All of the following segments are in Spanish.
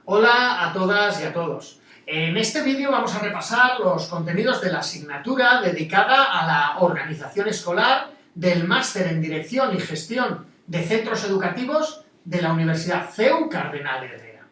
Hola a todas y a todos. En este vídeo vamos a repasar los contenidos de la asignatura dedicada a la organización escolar del Máster en Dirección y Gestión de Centros Educativos de la Universidad CEU Cardenal Herrera.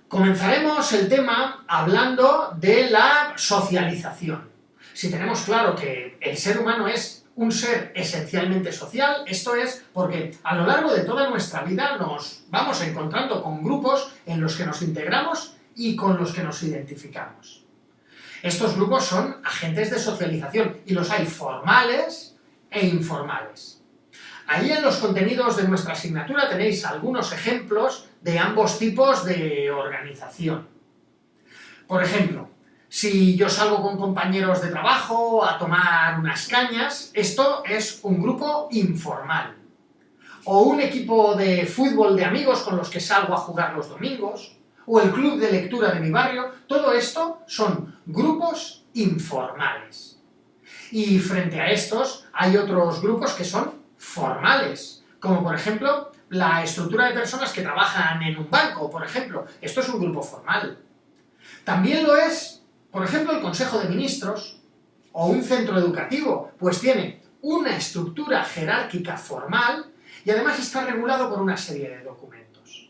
Comenzaremos el tema hablando de la socialización. Si tenemos claro que el ser humano es un ser esencialmente social, esto es porque a lo largo de toda nuestra vida nos vamos encontrando con grupos en los que nos integramos y con los que nos identificamos. Estos grupos son agentes de socialización y los hay formales e informales. Ahí en los contenidos de nuestra asignatura tenéis algunos ejemplos de ambos tipos de organización. Por ejemplo, si yo salgo con compañeros de trabajo a tomar unas cañas, esto es un grupo informal. O un equipo de fútbol de amigos con los que salgo a jugar los domingos, o el club de lectura de mi barrio, todo esto son grupos informales. Y frente a estos hay otros grupos que son formales, como por ejemplo la estructura de personas que trabajan en un banco, por ejemplo. Esto es un grupo formal. También lo es, por ejemplo, el Consejo de Ministros o un centro educativo, pues tiene una estructura jerárquica formal y además está regulado por una serie de documentos.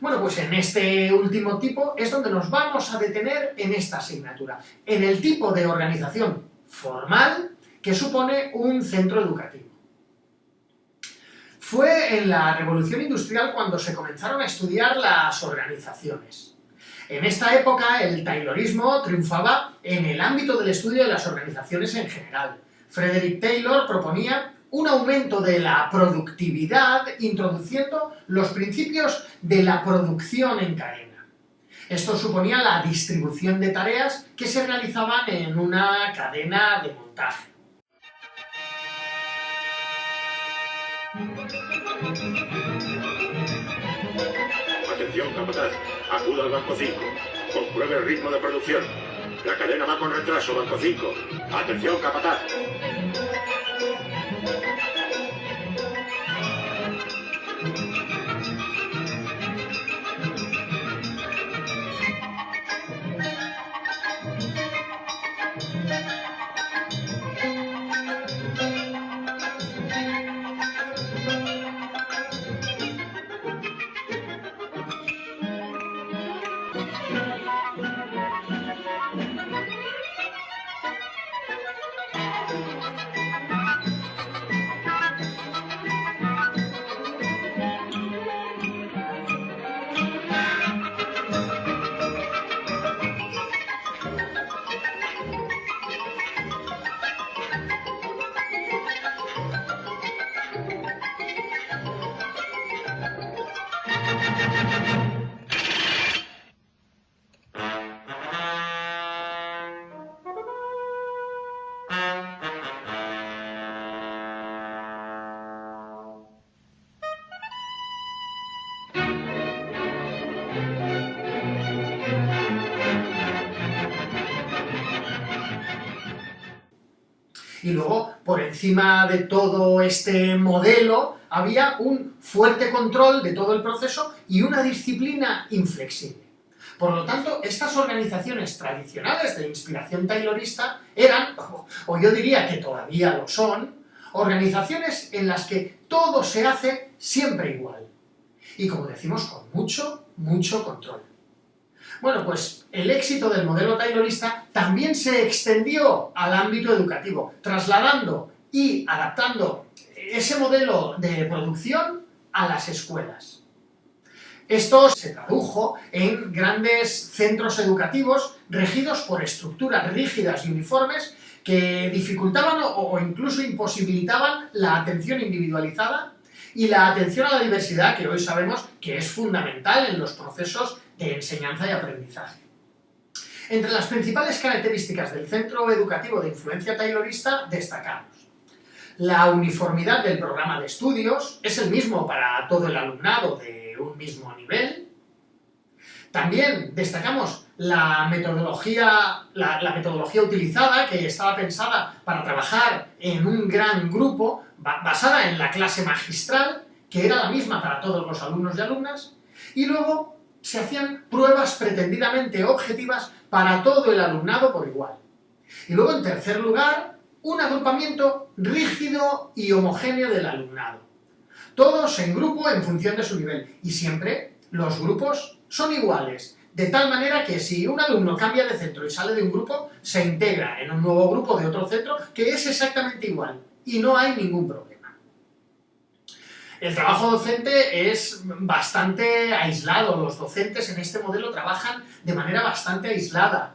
Bueno, pues en este último tipo es donde nos vamos a detener en esta asignatura, en el tipo de organización formal que supone un centro educativo. Fue en la Revolución Industrial cuando se comenzaron a estudiar las organizaciones. En esta época el taylorismo triunfaba en el ámbito del estudio de las organizaciones en general. Frederick Taylor proponía un aumento de la productividad introduciendo los principios de la producción en cadena. Esto suponía la distribución de tareas que se realizaban en una cadena de montaje. Atención, capataz. Acuda al banco 5. Compruebe el ritmo de producción. La cadena va con retraso, banco 5. Atención, capataz. Y luego, por encima de todo este modelo, había un fuerte control de todo el proceso y una disciplina inflexible. Por lo tanto, estas organizaciones tradicionales de inspiración taylorista eran, o yo diría que todavía lo son, organizaciones en las que todo se hace siempre igual. Y como decimos, con mucho control. Bueno, pues el éxito del modelo taylorista también se extendió al ámbito educativo, trasladando y adaptando ese modelo de producción a las escuelas. Esto se tradujo en grandes centros educativos regidos por estructuras rígidas y uniformes que dificultaban o incluso imposibilitaban la atención individualizada y la atención a la diversidad, que hoy sabemos que es fundamental en los procesos de enseñanza y aprendizaje. Entre las principales características del centro educativo de influencia taylorista destacamos la uniformidad del programa de estudios, es el mismo para todo el alumnado de un mismo nivel. También destacamos la metodología utilizada, que estaba pensada para trabajar en un gran grupo, basada en la clase magistral, que era la misma para todos los alumnos y alumnas. Y luego se hacían pruebas pretendidamente objetivas para todo el alumnado por igual. Y luego, en tercer lugar, un agrupamiento rígido y homogéneo del alumnado. Todos en grupo en función de su nivel. Y siempre los grupos son iguales. De tal manera que si un alumno cambia de centro y sale de un grupo, se integra en un nuevo grupo de otro centro que es exactamente igual. Y no hay ningún problema. El trabajo docente es bastante aislado. Los docentes en este modelo trabajan de manera bastante aislada.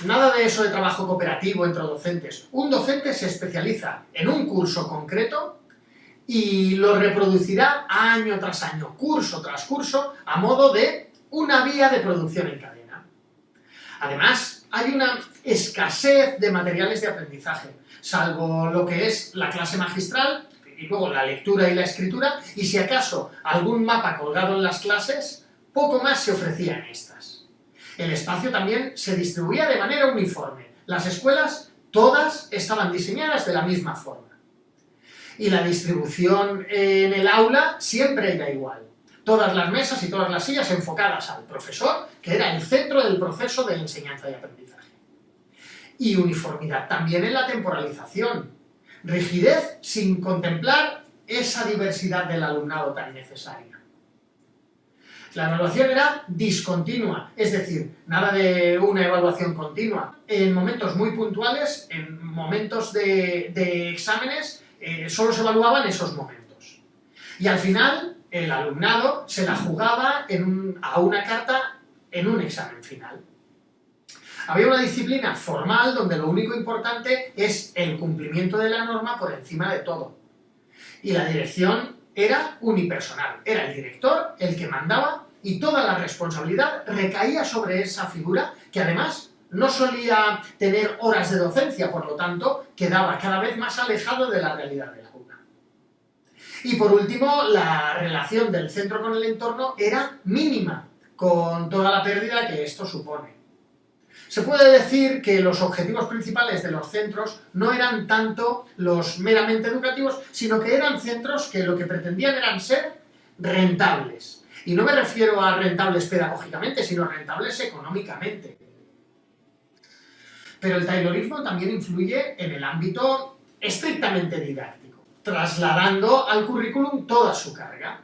Nada de eso de trabajo cooperativo entre docentes. Un docente se especializa en un curso concreto y lo reproducirá año tras año, curso tras curso, a modo de una vía de producción en cadena. Además, hay una escasez de materiales de aprendizaje, salvo lo que es la clase magistral y luego la lectura y la escritura, y si acaso algún mapa colgado en las clases, poco más se ofrecía en estas. El espacio también se distribuía de manera uniforme. Las escuelas, todas, estaban diseñadas de la misma forma. Y la distribución en el aula siempre era igual. Todas las mesas y todas las sillas enfocadas al profesor, que era el centro del proceso de enseñanza y aprendizaje. Y uniformidad también en la temporalización. Rigidez sin contemplar esa diversidad del alumnado tan necesaria. La evaluación era discontinua, es decir, nada de una evaluación continua. En momentos muy puntuales, en momentos de exámenes, solo se evaluaban esos momentos. Y al final, el alumnado se la jugaba a una carta en un examen final. Había una disciplina formal donde lo único importante es el cumplimiento de la norma por encima de todo. Y la dirección era unipersonal, era el director el que mandaba y toda la responsabilidad recaía sobre esa figura que además no solía tener horas de docencia, por lo tanto quedaba cada vez más alejado de la realidad del aula. Y por último, la relación del centro con el entorno era mínima, con toda la pérdida que esto supone. Se puede decir que los objetivos principales de los centros no eran tanto los meramente educativos, sino que eran centros que lo que pretendían eran ser rentables. Y no me refiero a rentables pedagógicamente, sino rentables económicamente. Pero el taylorismo también influye en el ámbito estrictamente didáctico, trasladando al currículum toda su carga.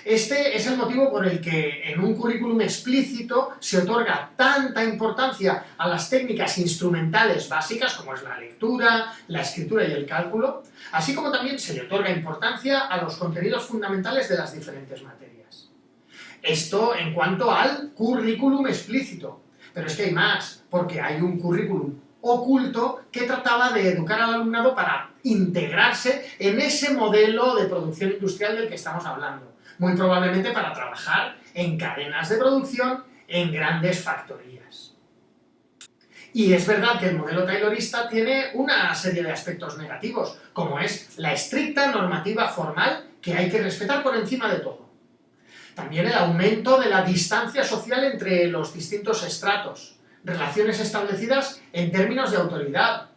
Este es el motivo por el que en un currículum explícito se otorga tanta importancia a las técnicas instrumentales básicas como es la lectura, la escritura y el cálculo, así como también se le otorga importancia a los contenidos fundamentales de las diferentes materias. Esto en cuanto al currículum explícito, pero es que hay más, porque hay un currículum oculto que trataba de educar al alumnado para integrarse en ese modelo de producción industrial del que estamos hablando. Muy probablemente para trabajar en cadenas de producción en grandes factorías. Y es verdad que el modelo taylorista tiene una serie de aspectos negativos, como es la estricta normativa formal que hay que respetar por encima de todo. También el aumento de la distancia social entre los distintos estratos, relaciones establecidas en términos de autoridad,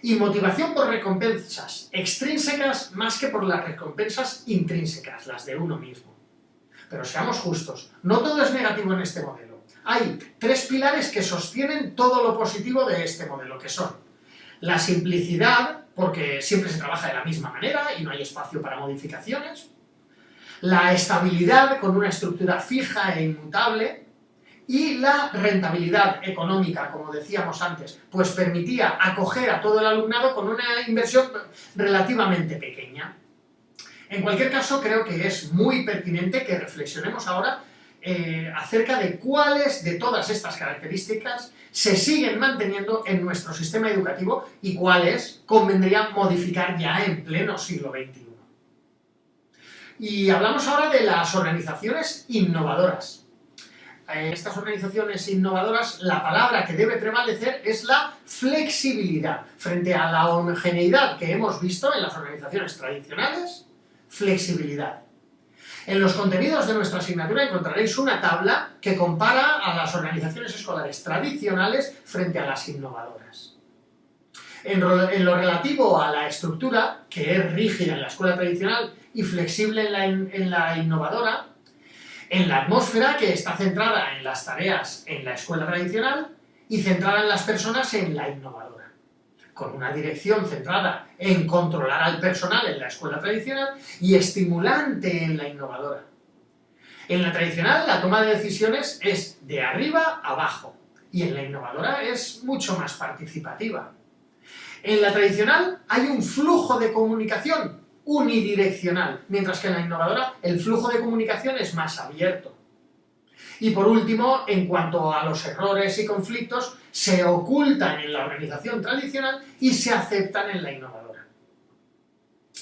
y motivación por recompensas extrínsecas más que por las recompensas intrínsecas, las de uno mismo. Pero seamos justos, no todo es negativo en este modelo. Hay tres pilares que sostienen todo lo positivo de este modelo, que son la simplicidad, porque siempre se trabaja de la misma manera y no hay espacio para modificaciones, la estabilidad con una estructura fija e inmutable, y la rentabilidad económica, como decíamos antes, pues permitía acoger a todo el alumnado con una inversión relativamente pequeña. En cualquier caso, creo que es muy pertinente que reflexionemos ahora acerca de cuáles de todas estas características se siguen manteniendo en nuestro sistema educativo y cuáles convendría modificar ya en pleno siglo XXI. Y hablamos ahora de las organizaciones innovadoras. En estas organizaciones innovadoras, la palabra que debe prevalecer es la flexibilidad. Frente a la homogeneidad que hemos visto en las organizaciones tradicionales, flexibilidad. En los contenidos de nuestra asignatura encontraréis una tabla que compara a las organizaciones escolares tradicionales frente a las innovadoras. En lo relativo a la estructura, que es rígida en la escuela tradicional y flexible en la innovadora, En la atmósfera, que está centrada en las tareas en la escuela tradicional y centrada en las personas en la innovadora, con una dirección centrada en controlar al personal en la escuela tradicional y estimulante en la innovadora. En la tradicional, la toma de decisiones es de arriba a abajo y en la innovadora es mucho más participativa. En la tradicional hay un flujo de comunicación unidireccional, mientras que en la innovadora el flujo de comunicación es más abierto. Y por último, en cuanto a los errores y conflictos, se ocultan en la organización tradicional y se aceptan en la innovadora.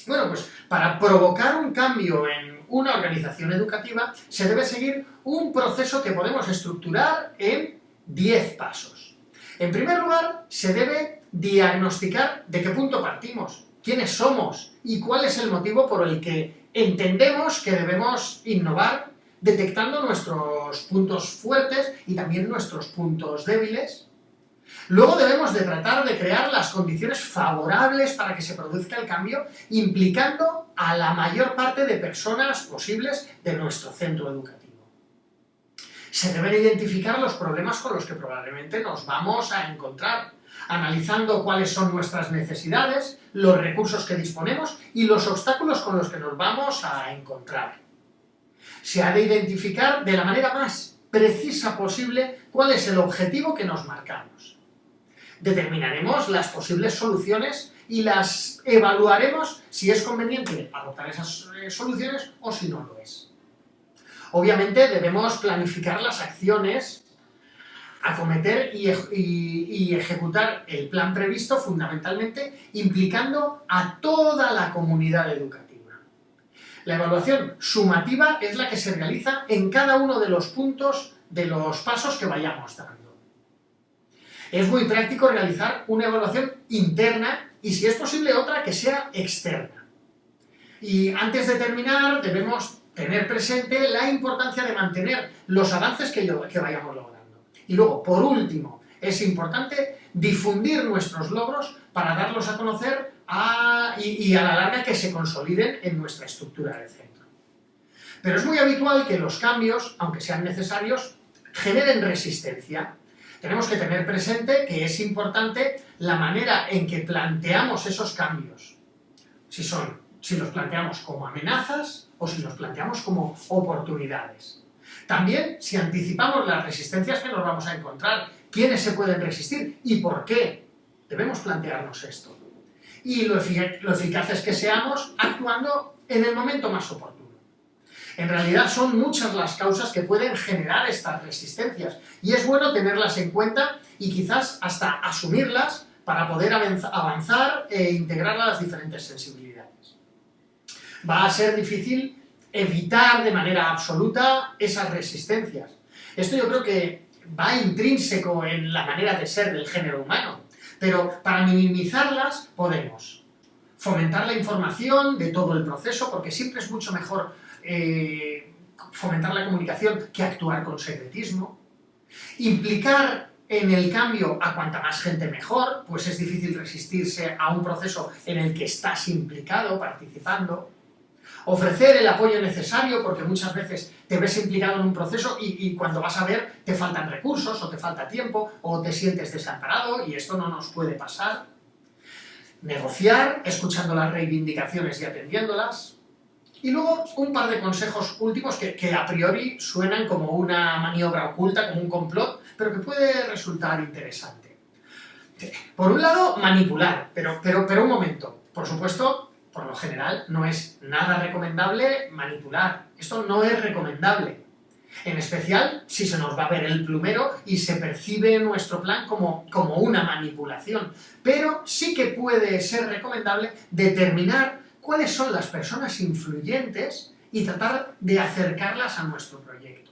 Bueno, pues para provocar un cambio en una organización educativa se debe seguir un proceso que podemos estructurar en 10 pasos. En primer lugar, se debe diagnosticar de qué punto partimos, quiénes somos y cuál es el motivo por el que entendemos que debemos innovar, detectando nuestros puntos fuertes y también nuestros puntos débiles. Luego debemos de tratar de crear las condiciones favorables para que se produzca el cambio, implicando a la mayor parte de personas posibles de nuestro centro educativo. Se deben identificar los problemas con los que probablemente nos vamos a encontrar, analizando cuáles son nuestras necesidades, los recursos que disponemos y los obstáculos con los que nos vamos a encontrar. Se ha de identificar de la manera más precisa posible cuál es el objetivo que nos marcamos. Determinaremos las posibles soluciones y las evaluaremos si es conveniente adoptar esas soluciones o si no lo es. Obviamente debemos planificar las acciones, acometer y ejecutar el plan previsto, fundamentalmente implicando a toda la comunidad educativa. La evaluación sumativa es la que se realiza en cada uno de los puntos de los pasos que vayamos dando. Es muy práctico realizar una evaluación interna y, si es posible, otra que sea externa. Y antes de terminar, debemos tener presente la importancia de mantener los avances que vayamos logrando. Y luego, por último, es importante difundir nuestros logros para darlos a conocer y a la larga que se consoliden en nuestra estructura del centro. Pero es muy habitual que los cambios, aunque sean necesarios, generen resistencia. Tenemos que tener presente que es importante la manera en que planteamos esos cambios. Si los planteamos como amenazas o si los planteamos como oportunidades. También si anticipamos las resistencias que nos vamos a encontrar, quiénes se pueden resistir y por qué. Debemos plantearnos esto. Y lo eficaz es que seamos actuando en el momento más oportuno. En realidad son muchas las causas que pueden generar estas resistencias y es bueno tenerlas en cuenta y quizás hasta asumirlas para poder avanzar e integrar las diferentes sensibilidades. Va a ser difícil evitar de manera absoluta esas resistencias. Esto yo creo que va intrínseco en la manera de ser del género humano, pero para minimizarlas podemos fomentar la información de todo el proceso, porque siempre es mucho mejor fomentar la comunicación que actuar con secretismo, implicar en el cambio a cuanta más gente mejor, pues es difícil resistirse a un proceso en el que estás implicado, participando, ofrecer el apoyo necesario, porque muchas veces te ves implicado en un proceso y cuando vas a ver te faltan recursos, o te falta tiempo, o te sientes desamparado, y esto no nos puede pasar. Negociar, escuchando las reivindicaciones y atendiéndolas. Y luego un par de consejos últimos que a priori suenan como una maniobra oculta, como un complot, pero que puede resultar interesante. Por un lado, manipular, pero un momento. Por supuesto, por lo general, no es nada recomendable manipular. Esto no es recomendable. En especial si se nos va a ver el plumero y se percibe nuestro plan como una manipulación. Pero sí que puede ser recomendable determinar cuáles son las personas influyentes y tratar de acercarlas a nuestro proyecto.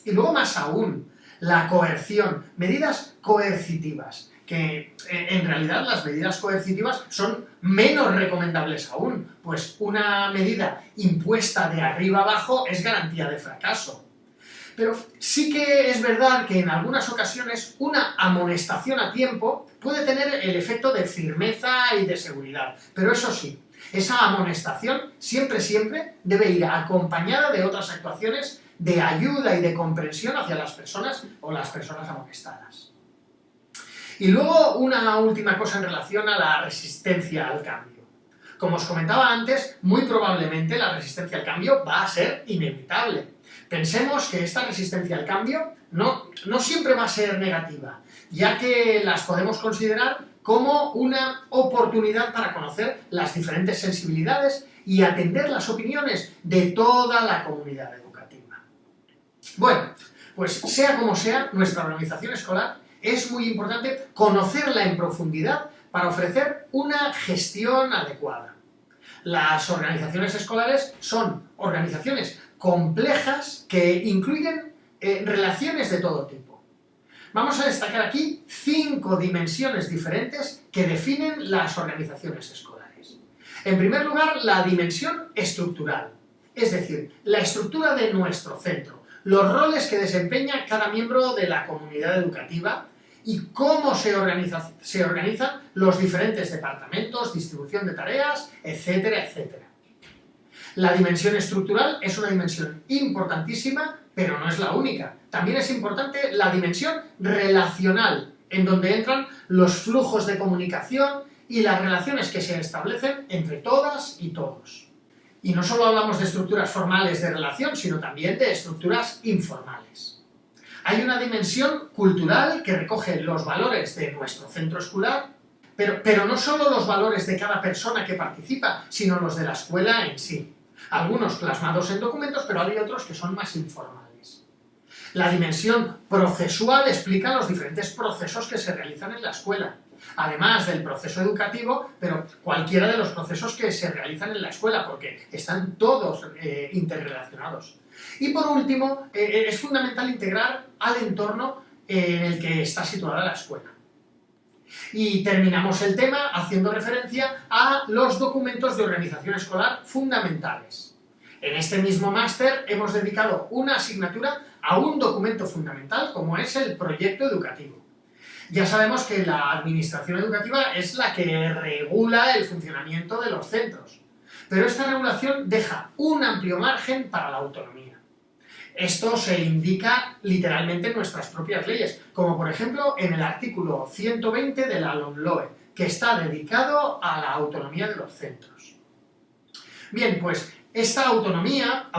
Y luego, más aún, la coerción, medidas coercitivas, que en realidad las medidas coercitivas son menos recomendables aún, pues una medida impuesta de arriba abajo es garantía de fracaso. Pero sí que es verdad que en algunas ocasiones una amonestación a tiempo puede tener el efecto de firmeza y de seguridad, pero eso sí, esa amonestación siempre debe ir acompañada de otras actuaciones de ayuda y de comprensión hacia las personas o las personas amonestadas. Y luego una última cosa en relación a la resistencia al cambio. Como os comentaba antes, muy probablemente la resistencia al cambio va a ser inevitable. Pensemos que esta resistencia al cambio no siempre va a ser negativa, ya que las podemos considerar como una oportunidad para conocer las diferentes sensibilidades y atender las opiniones de toda la comunidad educativa. Bueno, pues sea como sea, nuestra organización escolar es muy importante conocerla en profundidad para ofrecer una gestión adecuada. Las organizaciones escolares son organizaciones complejas que incluyen relaciones de todo tipo. Vamos a destacar aquí 5 dimensiones diferentes que definen las organizaciones escolares. En primer lugar, la dimensión estructural, es decir, la estructura de nuestro centro, los roles que desempeña cada miembro de la comunidad educativa y cómo se organizan los diferentes departamentos, distribución de tareas, etcétera, etcétera. La dimensión estructural es una dimensión importantísima, pero no es la única. También es importante la dimensión relacional, en donde entran los flujos de comunicación y las relaciones que se establecen entre todas y todos. Y no solo hablamos de estructuras formales de relación, sino también de estructuras informales. Hay una dimensión cultural que recoge los valores de nuestro centro escolar, pero no solo los valores de cada persona que participa, sino los de la escuela en sí. Algunos plasmados en documentos, pero hay otros que son más informales. La dimensión procesual explica los diferentes procesos que se realizan en la escuela, además del proceso educativo, pero cualquiera de los procesos que se realizan en la escuela, porque están todos interrelacionados. Y por último, es fundamental integrar al entorno en el que está situada la escuela. Y terminamos el tema haciendo referencia a los documentos de organización escolar fundamentales. En este mismo máster hemos dedicado una asignatura a un documento fundamental como es el proyecto educativo. Ya sabemos que la administración educativa es la que regula el funcionamiento de los centros, pero esta regulación deja un amplio margen para la autonomía. Esto se indica literalmente en nuestras propias leyes, como por ejemplo en el artículo 120 de la LOMLOE, que está dedicado a la autonomía de los centros. Bien, pues esta autonomía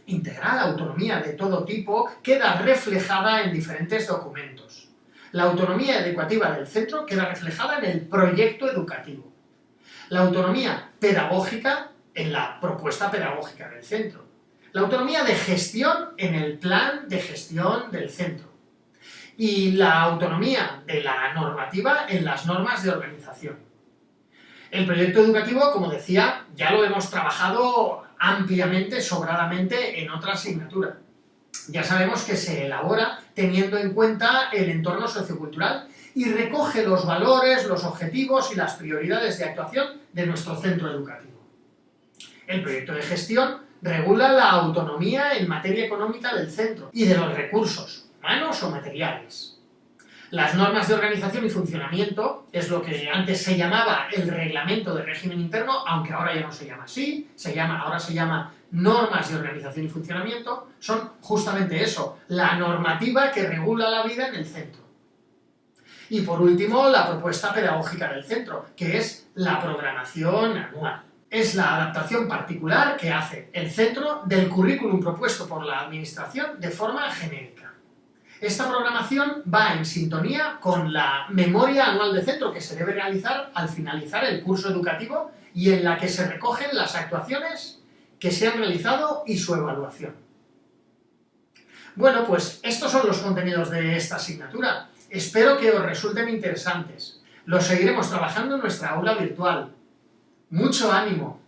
integral, autonomía de todo tipo, queda reflejada en diferentes documentos. La autonomía educativa del centro queda reflejada en el proyecto educativo. La autonomía pedagógica en la propuesta pedagógica del centro. La autonomía de gestión en el plan de gestión del centro. Y la autonomía de la normativa en las normas de organización. El proyecto educativo, como decía, ya lo hemos trabajado ampliamente, sobradamente en otra asignatura. Ya sabemos que se elabora teniendo en cuenta el entorno sociocultural y recoge los valores, los objetivos y las prioridades de actuación de nuestro centro educativo. El proyecto de gestión regula la autonomía en materia económica del centro y de los recursos, humanos o materiales. Las normas de organización y funcionamiento es lo que antes se llamaba el reglamento de régimen interno, aunque ahora ya no se llama así, ahora se llama normas de organización y funcionamiento, son justamente eso, la normativa que regula la vida en el centro. Y por último, la propuesta pedagógica del centro, que es la programación anual. Es la adaptación particular que hace el centro del currículum propuesto por la administración de forma genérica. Esta programación va en sintonía con la memoria anual de centro que se debe realizar al finalizar el curso educativo y en la que se recogen las actuaciones que se han realizado y su evaluación. Bueno, pues estos son los contenidos de esta asignatura. Espero que os resulten interesantes. Los seguiremos trabajando en nuestra aula virtual. ¡Mucho ánimo!